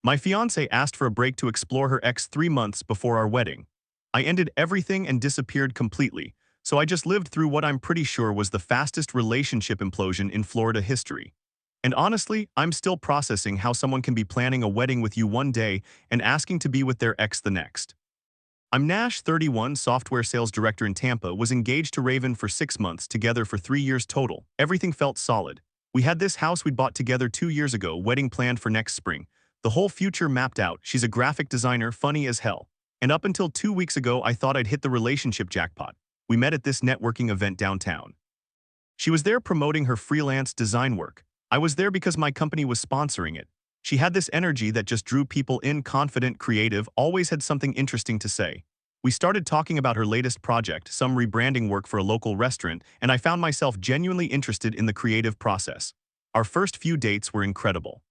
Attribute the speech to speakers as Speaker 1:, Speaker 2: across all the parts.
Speaker 1: My fiancée asked for a break to explore her ex 3 months before our wedding. I ended everything and disappeared completely, so I just lived through what I'm pretty sure was the fastest relationship implosion in Florida history. And honestly, I'm still processing how someone can be planning a wedding with you one day and asking to be with their ex the next. I'm Nash, 31, software sales director in Tampa, was engaged to Raven for 6 months, together for 3 years total. Everything felt solid. We had this house we'd bought together 2 years ago, wedding planned for next spring. The whole future mapped out. She's a graphic designer, funny as hell. And up until 2 weeks ago, I thought I'd hit the relationship jackpot. We met at this networking event downtown. She was there promoting her freelance design work. I was there because my company was sponsoring it. She had this energy that just drew people in, confident, creative, always had something interesting to say. We started talking about her latest project, some rebranding work for a local restaurant, and I found myself genuinely interested in the creative process. Our first few dates were incredible.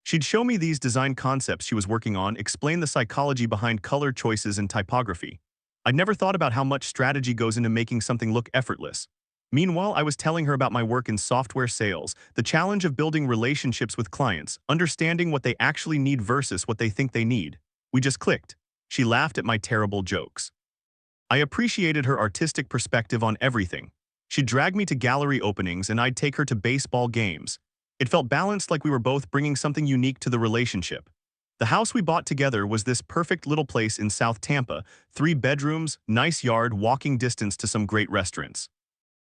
Speaker 1: She'd show me these design concepts she was working on, explain the psychology behind color choices and typography. I'd never thought about how much strategy goes into making something look effortless. Meanwhile, I was telling her about my work in software sales, the challenge of building relationships with clients, understanding what they actually need versus what they think they need. We just clicked. She laughed at my terrible jokes. I appreciated her artistic perspective on everything. She'd drag me to gallery openings and I'd take her to baseball games. It felt balanced, like we were both bringing something unique to the relationship. The house we bought together was this perfect little place in South Tampa, 3 bedrooms, nice yard, walking distance to some great restaurants.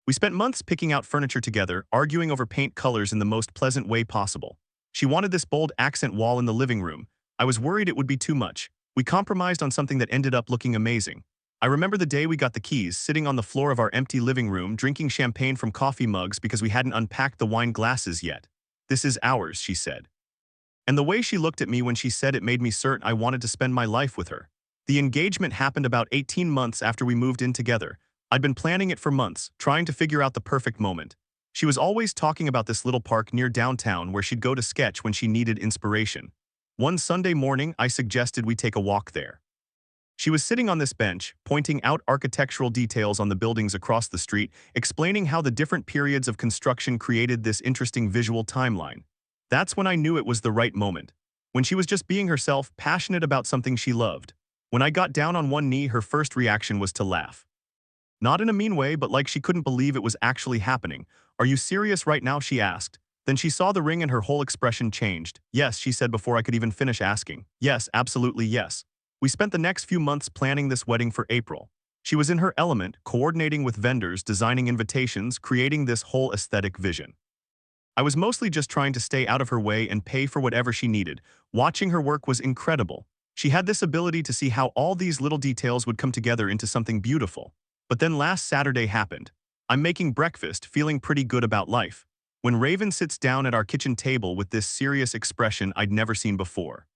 Speaker 1: We spent months picking out furniture together, arguing over paint colors in the most pleasant way possible. She wanted this bold accent wall in the living room. I was worried it would be too much. We compromised on something that ended up looking amazing. I remember the day we got the keys, sitting on the floor of our empty living room, drinking champagne from coffee mugs because we hadn't unpacked the wine glasses yet. "This is ours," she said. And the way she looked at me when she said it made me certain I wanted to spend my life with her. The engagement happened about 18 months after we moved in together. I'd been planning it for months, trying to figure out the perfect moment. She was always talking about this little park near downtown where she'd go to sketch when she needed inspiration. One Sunday morning, I suggested we take a walk there. She was sitting on this bench, pointing out architectural details on the buildings across the street, explaining how the different periods of construction created this interesting visual timeline. That's when I knew it was the right moment. When she was just being herself, passionate about something she loved. When I got down on one knee, her first reaction was to laugh. Not in a mean way, but like she couldn't believe it was actually happening. "Are you serious right now?" she asked. Then she saw the ring and her whole expression changed. "Yes," she said before I could even finish asking. "Yes, absolutely yes." We spent the next few months planning this wedding for April. She was in her element, coordinating with vendors, designing invitations, creating this whole aesthetic vision. I was mostly just trying to stay out of her way and pay for whatever she needed. Watching her work was incredible. She had this ability to see how all these little details would come together into something beautiful. But then last Saturday happened. I'm making breakfast, feeling pretty good about life, when Raven sits down at our kitchen table with this serious expression I'd never seen before.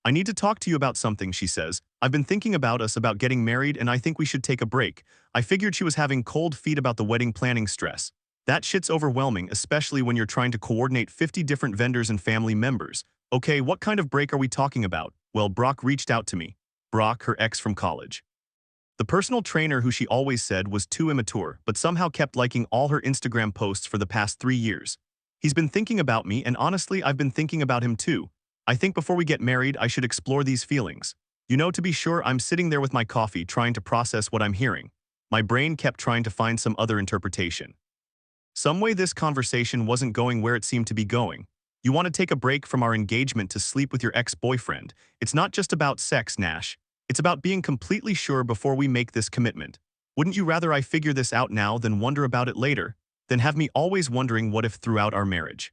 Speaker 1: "I need to talk to you about something," she says. "I've been thinking about us, about getting married, and I think we should take a break." I figured she was having cold feet about the wedding planning stress. That shit's overwhelming, especially when you're trying to coordinate 50 different vendors and family members. "Okay, what kind of break are we talking about?" Well, Brock reached out to me. Brock, her ex from college. The personal trainer who she always said was too immature, but somehow kept liking all her Instagram posts for the past 3 years. He's been thinking about me, and honestly, I've been thinking about him too. I think before we get married, I should explore these feelings. To be sure, I'm sitting there with my coffee trying to process what I'm hearing. My brain kept trying to find some other interpretation. Some way this conversation wasn't going where it seemed to be going. "You want to take a break from our engagement to sleep with your ex-boyfriend. It's not just about sex, Nash. It's about being completely sure before we make this commitment. Wouldn't you rather I figure this out now than wonder about it later, than have me always wondering what if throughout our marriage?"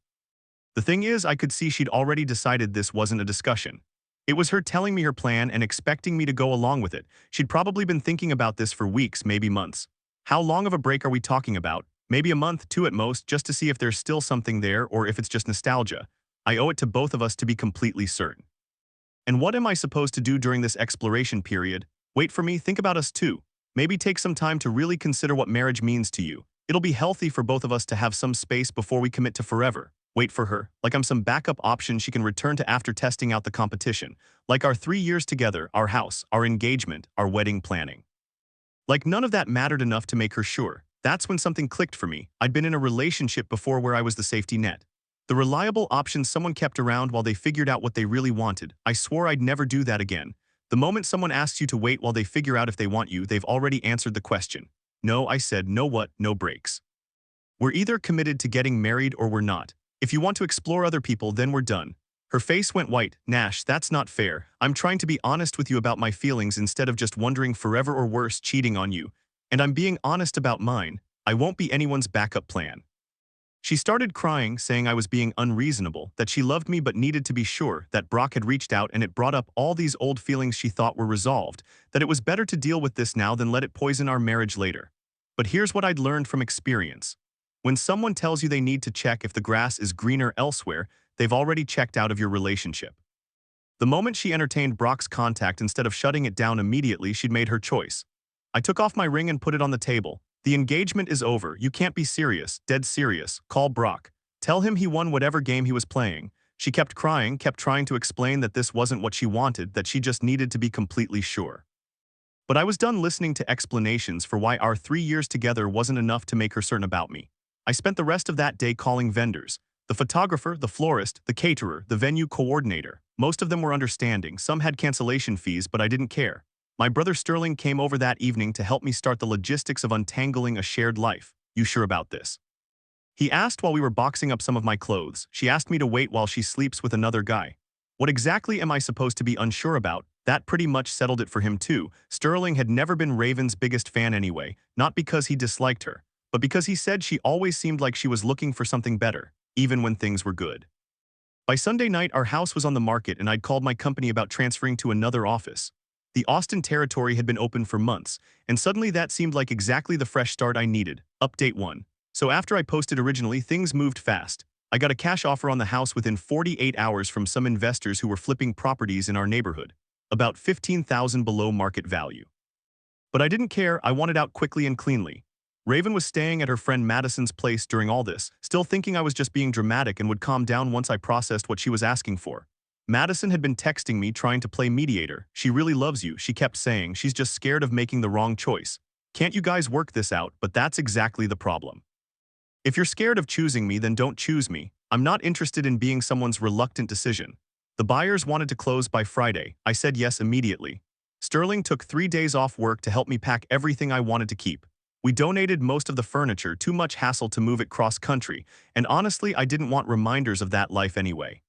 Speaker 1: The thing is, I could see she'd already decided this wasn't a discussion. It was her telling me her plan and expecting me to go along with it. She'd probably been thinking about this for weeks, maybe months. How long of a break are we talking about? Maybe a month, 2 at most, just to see if there's still something there or if it's just nostalgia. I owe it to both of us to be completely certain. And what am I supposed to do during this exploration period? Wait for me, think about us too. Maybe take some time to really consider what marriage means to you. It'll be healthy for both of us to have some space before we commit to forever. Wait for her, like I'm some backup option she can return to after testing out the competition. Like our 3 years together, our house, our engagement, our wedding planning. Like none of that mattered enough to make her sure. That's when something clicked for me. I'd been in a relationship before where I was the safety net. The reliable option someone kept around while they figured out what they really wanted. I swore I'd never do that again. The moment someone asks you to wait while they figure out if they want you, they've already answered the question. No, I said, no what, no breaks. We're either committed to getting married or we're not. If you want to explore other people, then we're done. Her face went white. Nash, that's not fair. I'm trying to be honest with you about my feelings instead of just wondering forever or worse cheating on you. And I'm being honest about mine. I won't be anyone's backup plan. She started crying, saying I was being unreasonable, that she loved me but needed to be sure, that Brock had reached out and it brought up all these old feelings she thought were resolved, that it was better to deal with this now than let it poison our marriage later. But here's what I'd learned from experience. When someone tells you they need to check if the grass is greener elsewhere, they've already checked out of your relationship. The moment she entertained Brock's contact instead of shutting it down immediately, she'd made her choice. I took off my ring and put it on the table. The engagement is over. You can't be serious, dead serious. Call Brock. Tell him he won whatever game he was playing. She kept crying, kept trying to explain that this wasn't what she wanted, that she just needed to be completely sure. But I was done listening to explanations for why our 3 years together wasn't enough to make her certain about me. I spent the rest of that day calling vendors. The photographer, the florist, the caterer, the venue coordinator. Most of them were understanding. Some had cancellation fees, but I didn't care. My brother Sterling came over that evening to help me start the logistics of untangling a shared life. You sure about this? He asked while we were boxing up some of my clothes. She asked me to wait while she sleeps with another guy. What exactly am I supposed to be unsure about? That pretty much settled it for him too. Sterling had never been Raven's biggest fan anyway, not because he disliked her, but because he said she always seemed like she was looking for something better, even when things were good. By Sunday night, our house was on the market and I'd called my company about transferring to another office. The Austin territory had been open for months, and suddenly that seemed like exactly the fresh start I needed. Update 1. So after I posted originally, things moved fast. I got a cash offer on the house within 48 hours from some investors who were flipping properties in our neighborhood, about $15,000 below market value. But I didn't care. I wanted out quickly and cleanly. Raven was staying at her friend Madison's place during all this, still thinking I was just being dramatic and would calm down once I processed what she was asking for. Madison had been texting me trying to play mediator. She really loves you, she kept saying. She's just scared of making the wrong choice. Can't you guys work this out? But that's exactly the problem. If you're scared of choosing me, then don't choose me. I'm not interested in being someone's reluctant decision. The buyers wanted to close by Friday. I said yes immediately. Sterling took 3 days off work to help me pack everything I wanted to keep. We donated most of the furniture, too much hassle to move it cross-country, and honestly, I didn't want reminders of that life anyway.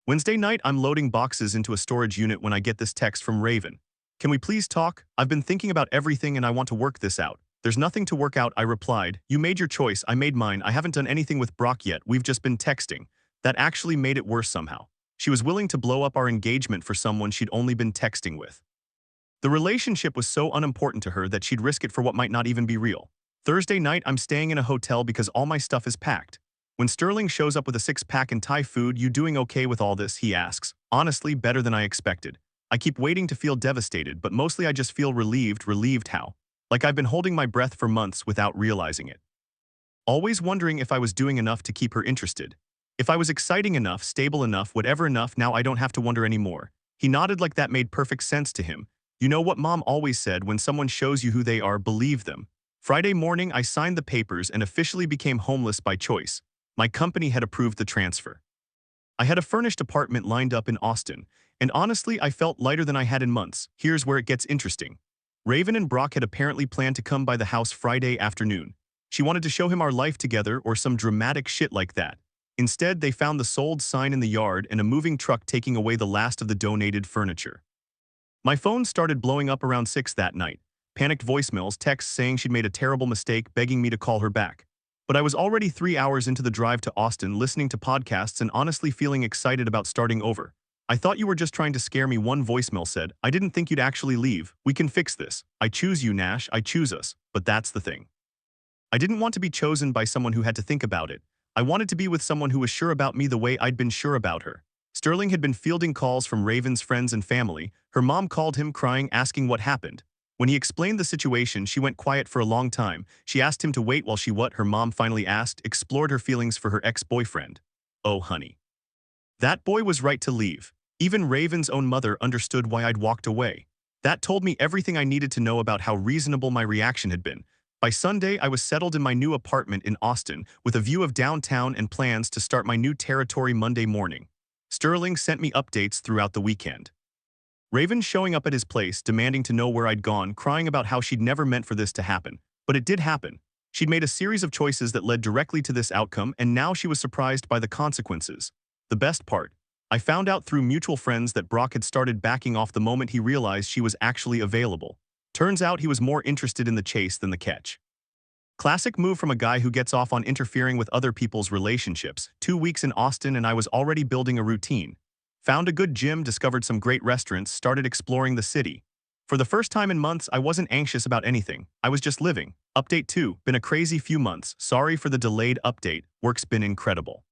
Speaker 1: Wednesday night, I'm loading boxes into a storage unit when I get this text from Raven. Can we please talk? I've been thinking about everything and I want to work this out. There's nothing to work out, I replied. You made your choice, I made mine. I haven't done anything with Brock yet. We've just been texting. That actually made it worse somehow. She was willing to blow up our engagement for someone she'd only been texting with. The relationship was so unimportant to her that she'd risk it for what might not even be real. Thursday night, I'm staying in a hotel because all my stuff is packed. When Sterling shows up with a 6-pack and Thai food, you doing okay with all this, he asks. Honestly, better than I expected. I keep waiting to feel devastated, but mostly I just feel relieved. Relieved how? Like I've been holding my breath for months without realizing it. Always wondering if I was doing enough to keep her interested. If I was exciting enough, stable enough, whatever enough, now I don't have to wonder anymore. He nodded like that made perfect sense to him. You know what Mom always said, when someone shows you who they are, believe them. Friday morning, I signed the papers and officially became homeless by choice. My company had approved the transfer. I had a furnished apartment lined up in Austin, and honestly, I felt lighter than I had in months. Here's where it gets interesting. Raven and Brock had apparently planned to come by the house Friday afternoon. She wanted to show him our life together or some dramatic shit like that. Instead, they found the sold sign in the yard and a moving truck taking away the last of the donated furniture. My phone started blowing up around 6 that night. Panicked voicemails, texts saying she'd made a terrible mistake, begging me to call her back. But I was already 3 hours into the drive to Austin, listening to podcasts and honestly feeling excited about starting over. I thought you were just trying to scare me, one voicemail said. I didn't think you'd actually leave. We can fix this. I choose you, Nash. I choose us. But that's the thing. I didn't want to be chosen by someone who had to think about it. I wanted to be with someone who was sure about me the way I'd been sure about her. Sterling had been fielding calls from Raven's friends and family. Her mom called him crying, asking what happened. When he explained the situation, she went quiet for a long time. She asked him to wait while she her mom finally asked, explored her feelings for her ex-boyfriend. Oh, honey. That boy was right to leave. Even Raven's own mother understood why I'd walked away. That told me everything I needed to know about how reasonable my reaction had been. By Sunday, I was settled in my new apartment in Austin with a view of downtown and plans to start my new territory Monday morning. Sterling sent me updates throughout the weekend. Raven showing up at his place, demanding to know where I'd gone, crying about how she'd never meant for this to happen. But it did happen. She'd made a series of choices that led directly to this outcome, and now she was surprised by the consequences. The best part, I found out through mutual friends that Brock had started backing off the moment he realized she was actually available. Turns out he was more interested in the chase than the catch. Classic move from a guy who gets off on interfering with other people's relationships. 2 weeks in Austin and I was already building a routine. Found a good gym, discovered some great restaurants, started exploring the city. For the first time in months, I wasn't anxious about anything. I was just living. Update 2. Been a crazy few months. Sorry for the delayed update. Work's been incredible.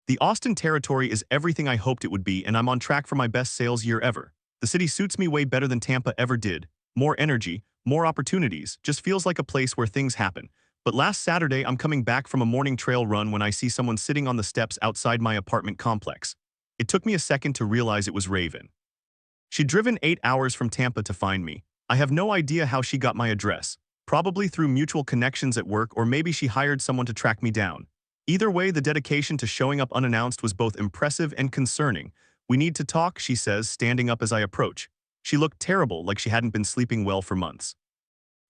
Speaker 1: The Austin territory is everything I hoped it would be, and I'm on track for my best sales year ever. The city suits me way better than Tampa ever did. More energy, more opportunities, just feels like a place where things happen. But last Saturday, I'm coming back from a morning trail run when I see someone sitting on the steps outside my apartment complex. It took me a second to realize it was Raven. She'd driven 8 hours from Tampa to find me. I have no idea how she got my address. Probably through mutual connections at work, or maybe she hired someone to track me down. Either way, the dedication to showing up unannounced was both impressive and concerning. "We need to talk," she says, standing up as I approach. She looked terrible, like she hadn't been sleeping well for months.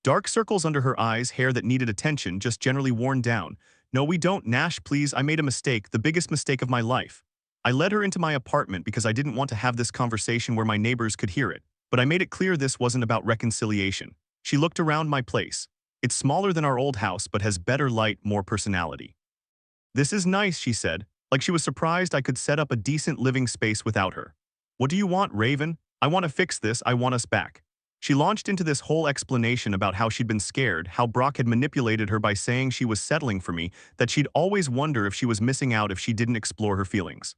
Speaker 1: Dark circles under her eyes, hair that needed attention, just generally worn down. "No, we don't, Nash, please. I made a mistake, the biggest mistake of my life." I led her into my apartment because I didn't want to have this conversation where my neighbors could hear it, but I made it clear this wasn't about reconciliation. She looked around my place. "It's smaller than our old house, but has better light, more personality." "This is nice," she said, like she was surprised I could set up a decent living space without her. "What do you want, Raven?" "I want to fix this, I want us back." She launched into this whole explanation about how she'd been scared, how Brock had manipulated her by saying she was settling for me, that she'd always wonder if she was missing out if she didn't explore her feelings.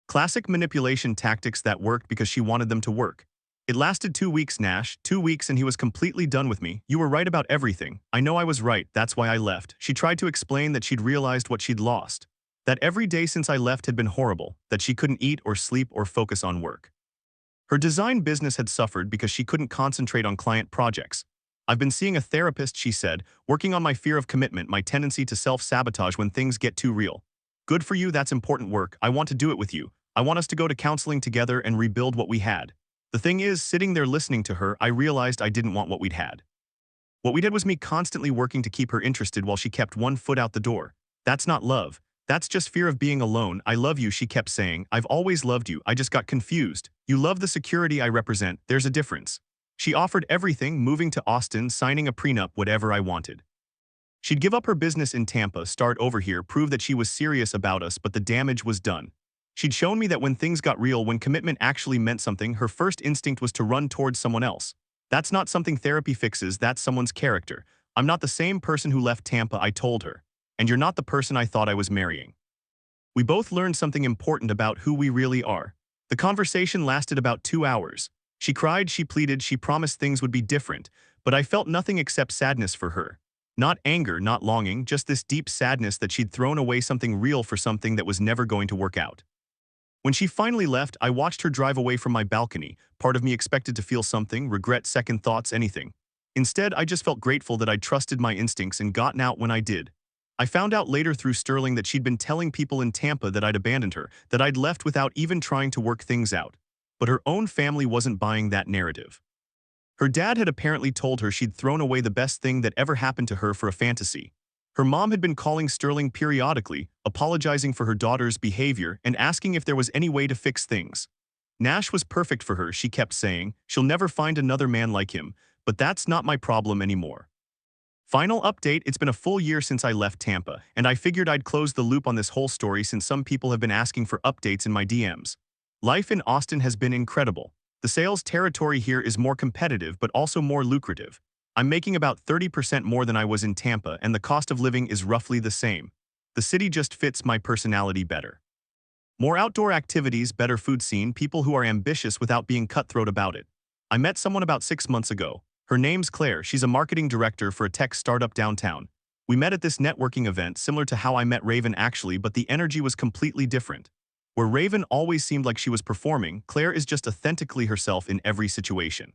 Speaker 1: Classic manipulation tactics that worked because she wanted them to work. "It lasted 2 weeks, Nash, 2 weeks, and he was completely done with me. You were right about everything. I know I was right, that's why I left." She tried to explain that she'd realized what she'd lost. That every day since I left had been horrible, that she couldn't eat or sleep or focus on work. Her design business had suffered because she couldn't concentrate on client projects. "I've been seeing a therapist," she said, "working on my fear of commitment, my tendency to self-sabotage when things get too real." "Good for you, that's important work. I want to do it with you. I want us to go to counseling together and rebuild what we had." The thing is, sitting there listening to her, I realized I didn't want what we'd had. What we did was me constantly working to keep her interested while she kept one foot out the door. "That's not love. That's just fear of being alone. I love you," she kept saying. "I've always loved you. I just got confused. You love the security I represent. There's a difference." She offered everything, moving to Austin, signing a prenup, whatever I wanted. She'd give up her business in Tampa, start over here, prove that she was serious about us, but the damage was done. She'd shown me that when things got real, when commitment actually meant something, her first instinct was to run towards someone else. "That's not something therapy fixes, that's someone's character. I'm not the same person who left Tampa," I told her. "And you're not the person I thought I was marrying." We both learned something important about who we really are. The conversation lasted about 2 hours. She cried, she pleaded, she promised things would be different, but I felt nothing except sadness for her. Not anger, not longing, just this deep sadness that she'd thrown away something real for something that was never going to work out. When she finally left, I watched her drive away from my balcony. Part of me expected to feel something, regret, second thoughts, anything. Instead, I just felt grateful that I'd trusted my instincts and gotten out when I did. I found out later through Sterling that she'd been telling people in Tampa that I'd abandoned her, that I'd left without even trying to work things out. But her own family wasn't buying that narrative. Her dad had apparently told her she'd thrown away the best thing that ever happened to her for a fantasy. Her mom had been calling Sterling periodically, apologizing for her daughter's behavior and asking if there was any way to fix things. Nash was perfect for her, she kept saying. She'll never find another man like him, but that's not my problem anymore. Final update, it's been a full year since I left Tampa, and I figured I'd close the loop on this whole story since some people have been asking for updates in my DMs. Life in Austin has been incredible. The sales territory here is more competitive but also more lucrative. I'm making about 30% more than I was in Tampa, and the cost of living is roughly the same. The city just fits my personality better. More outdoor activities, better food scene, people who are ambitious without being cutthroat about it. I met someone about 6 months ago. Her name's Qley. She's a marketing director for a tech startup downtown. We met at this networking event, similar to how I met Raven actually, but the energy was completely different. Where Raven always seemed like she was performing, Qley is just authentically herself in every situation.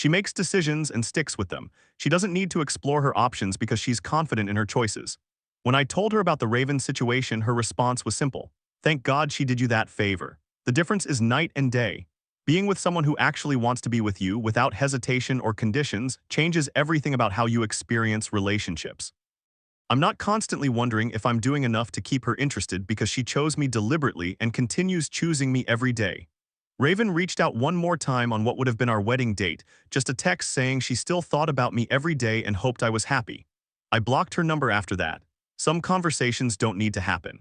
Speaker 1: She makes decisions and sticks with them. She doesn't need to explore her options because she's confident in her choices. When I told her about the Raven situation, her response was simple. Thank God she did you that favor. The difference is night and day. Being with someone who actually wants to be with you without hesitation or conditions changes everything about how you experience relationships. I'm not constantly wondering if I'm doing enough to keep her interested because she chose me deliberately and continues choosing me every day. Raven reached out one more time on what would have been our wedding date, just a text saying she still thought about me every day and hoped I was happy. I blocked her number after that. Some conversations don't need to happen.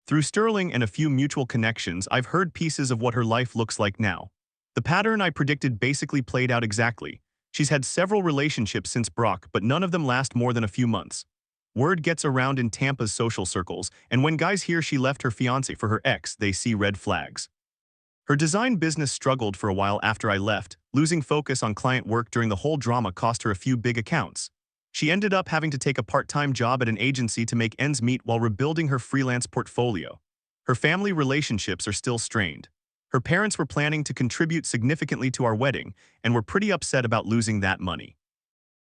Speaker 1: Through Sterling and a few mutual connections, I've heard pieces of what her life looks like now. The pattern I predicted basically played out exactly. She's had several relationships since Brock, but none of them last more than a few months. Word gets around in Tampa's social circles, and when guys hear she left her fiancé for her ex, they see red flags. Her design business struggled for a while after I left. Losing focus on client work during the whole drama cost her a few big accounts. She ended up having to take a part-time job at an agency to make ends meet while rebuilding her freelance portfolio. Her family relationships are still strained. Her parents were planning to contribute significantly to our wedding and were pretty upset about losing that money.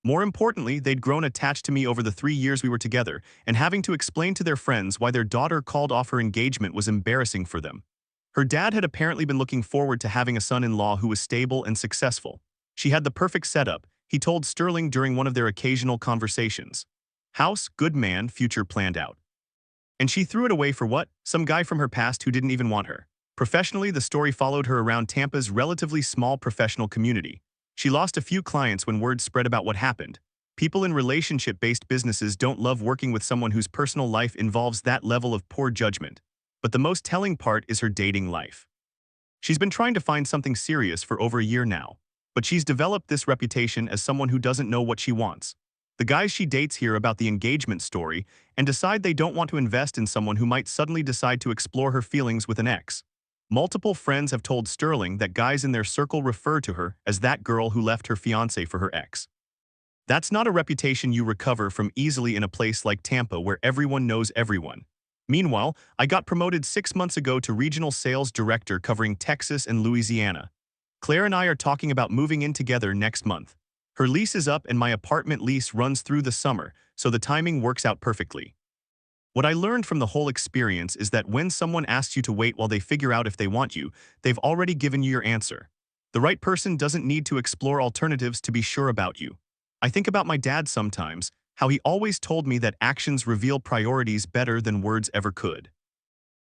Speaker 1: More importantly, they'd grown attached to me over the 3 years we were together, and having to explain to their friends why their daughter called off her engagement was embarrassing for them. Her dad had apparently been looking forward to having a son-in-law who was stable and successful. She had the perfect setup, he told Sterling during one of their occasional conversations. House, good man, future planned out. And she threw it away for what? Some guy from her past who didn't even want her. Professionally, the story followed her around Tampa's relatively small professional community. She lost a few clients when word spread about what happened. People in relationship-based businesses don't love working with someone whose personal life involves that level of poor judgment. But the most telling part is her dating life. She's been trying to find something serious for over a year now, but she's developed this reputation as someone who doesn't know what she wants. The guys she dates hear about the engagement story and decide they don't want to invest in someone who might suddenly decide to explore her feelings with an ex. Multiple friends have told Sterling that guys in their circle refer to her as that girl who left her fiancé for her ex. That's not a reputation you recover from easily in a place like Tampa where everyone knows everyone. Meanwhile, I got promoted 6 months ago to Regional Sales Director covering Texas and Louisiana. Claire and I are talking about moving in together next month. Her lease is up and my apartment lease runs through the summer, so the timing works out perfectly. What I learned from the whole experience is that when someone asks you to wait while they figure out if they want you, they've already given you your answer. The right person doesn't need to explore alternatives to be sure about you. I think about my dad sometimes, how he always told me that actions reveal priorities better than words ever could.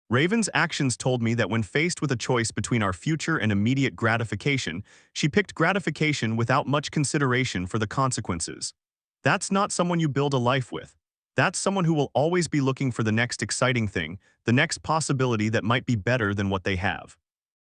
Speaker 1: Raven's actions told me that when faced with a choice between our future and immediate gratification, she picked gratification without much consideration for the consequences. That's not someone you build a life with. That's someone who will always be looking for the next exciting thing, the next possibility that might be better than what they have.